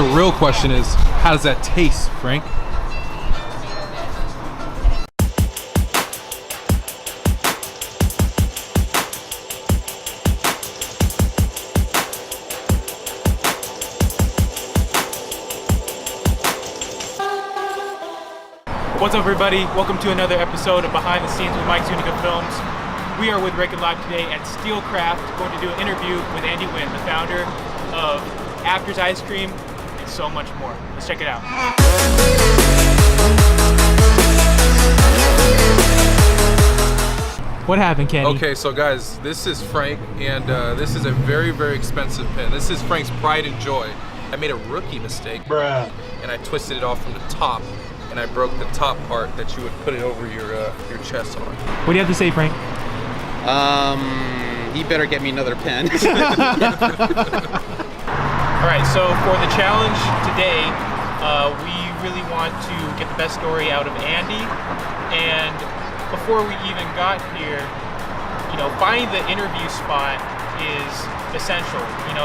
the real question is, how does that taste, Frank? What's up, everybody? Welcome to another episode of Behind the Scenes with Zuniga Films. We are with Raeken Live today at Steelcraft, going to do an interview with Andy Nguyen, the founder of After's Ice Cream, and so much more. Let's check it out. What happened, Kenny? Okay, so guys, this is Frank, and this is a very, very expensive pen. This is Frank's pride and joy. I made a rookie mistake, and I twisted it off from the top, and I broke the top part that you would put it over your chest on. What do you have to say, Frank? He better get me another pen. All right, so for the challenge today, we really want to get the best story out of Andy. And before we even got here, finding the interview spot is essential.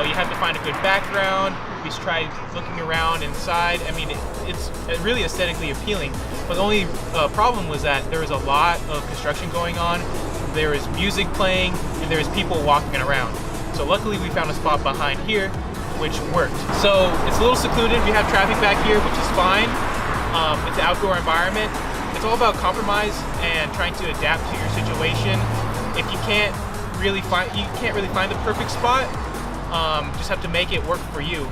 You have to find a good background. We tried looking around inside. I mean, it's really aesthetically appealing. But the only problem was that there was a lot of construction going on. There was music playing, and there was people walking around. So luckily we found a spot behind here, which worked. So it's a little secluded. We have traffic back here, which is fine. It's an outdoor environment. It's all about compromise and trying to adapt to your situation. If you can't really find the perfect spot, just have to make it work for you.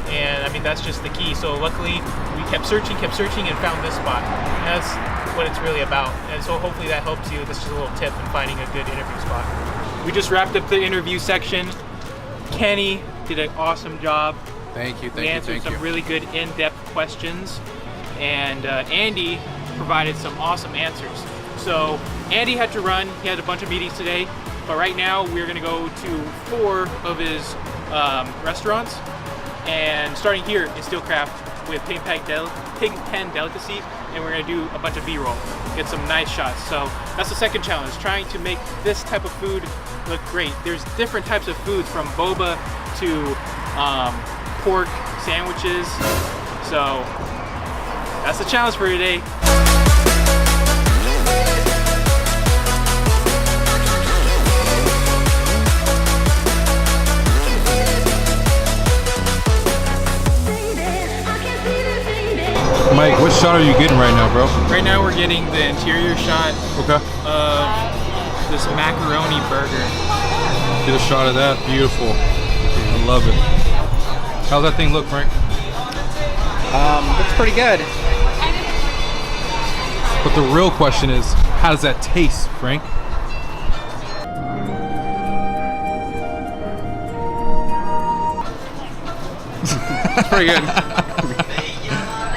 And I mean, that's just the key. So luckily we kept searching and found this spot. And that's what it's really about. And so hopefully that helps you. This is just a little tip in finding a good interview spot. We just wrapped up the interview section. Kenny did an awesome job. Thank you, We answered some really good in-depth questions. And Andy provided some awesome answers. So Andy had to run. He had a bunch of meetings today. But right now we're gonna go to 4 of his restaurants. And starting here in Steelcraft with Pig Pen Delicacy, and we're gonna do a bunch of B-roll, get some nice shots. So that's the second challenge, trying to make this type of food look great. There's different types of foods, from boba to pork sandwiches. So that's the challenge for today. Mike, what shot are you getting right now, bro? Right now we're getting the interior shot of this macaroni burger. Get a shot of that. Beautiful. I love it. How's that thing look, Frank? Looks pretty good. But the real question is, how does that taste, Frank? Pretty good.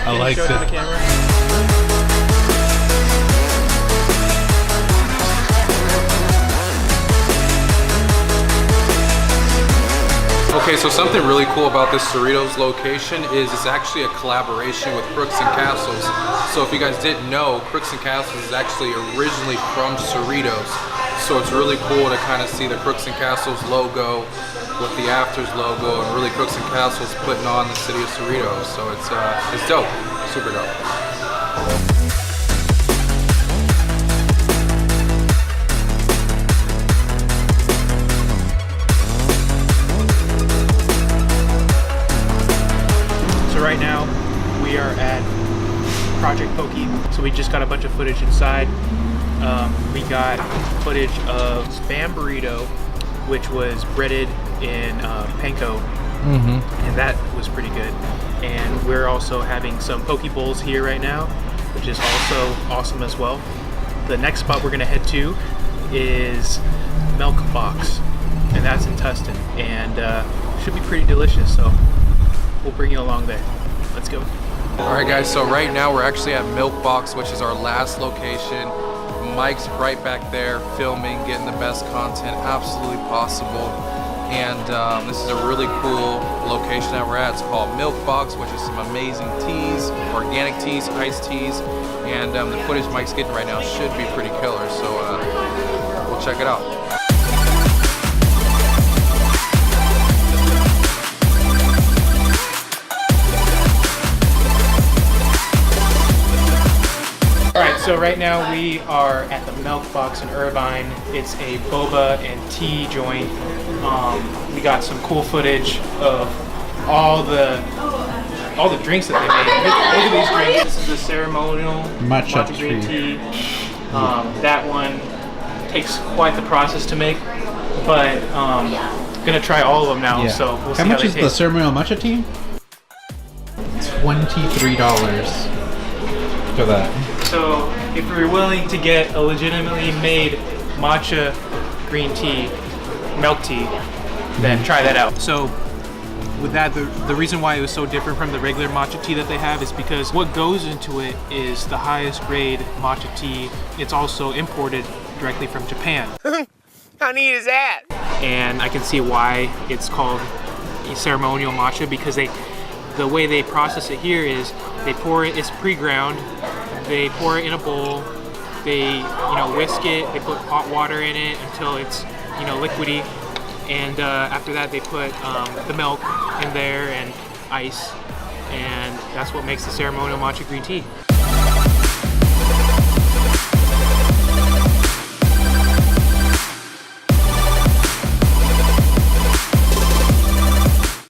I like Show it to the it. camera. Okay, so something really cool about this Cerritos location is it's actually a collaboration with Crooks and Castles. So if you guys didn't know, Crooks and Castles is actually originally from Cerritos. So it's really cool to kind of see the Crooks and Castles logo with the Afters logo, and really Crooks and Castles putting on the city of Cerritos. So it's dope, super dope. So right now we are at Project Pokey. So we just got a bunch of footage inside. We got footage of Spam Burrito, which was breaded in panko, and that was pretty good. And we're also having some poke bowls here right now, which is also awesome as well. The next spot we're gonna head to is MILKBOX, and that's in Tustin, and should be pretty delicious. So we'll bring you along there. Let's go. All right, guys. So right now we're actually at MILKBOX, which is our last location. Mike's right back there filming, getting the best content absolutely possible. And this is a really cool location that we're at. It's called MILKBOX, which is some amazing teas, organic teas, iced teas. And the footage Mike's getting right now should be pretty killer. So we'll check it out. So right now we are at the MILKBOX in Irvine. It's a boba and tea joint. We got some cool footage of all the drinks that they made. Look at these drinks. This is the ceremonial matcha green tea. That one takes quite the process to make, but gonna try all of them now. Yeah. So we'll see how much is they the taste. ceremonial matcha tea? $23 for that. So if you're willing to get a legitimately made matcha green tea, milk tea, then try that out. So with that, the reason why it was so different from the regular matcha tea that they have is because what goes into it is the highest grade matcha tea. It's also imported directly from Japan. How neat is that? And I can see why it's called ceremonial matcha, because the way they process it here is they pour it, it's pre-ground, they pour it in a bowl, they whisk it, they put hot water in it until it's liquidy, and after that they put the milk in there and ice, and that's what makes the ceremonial matcha green tea.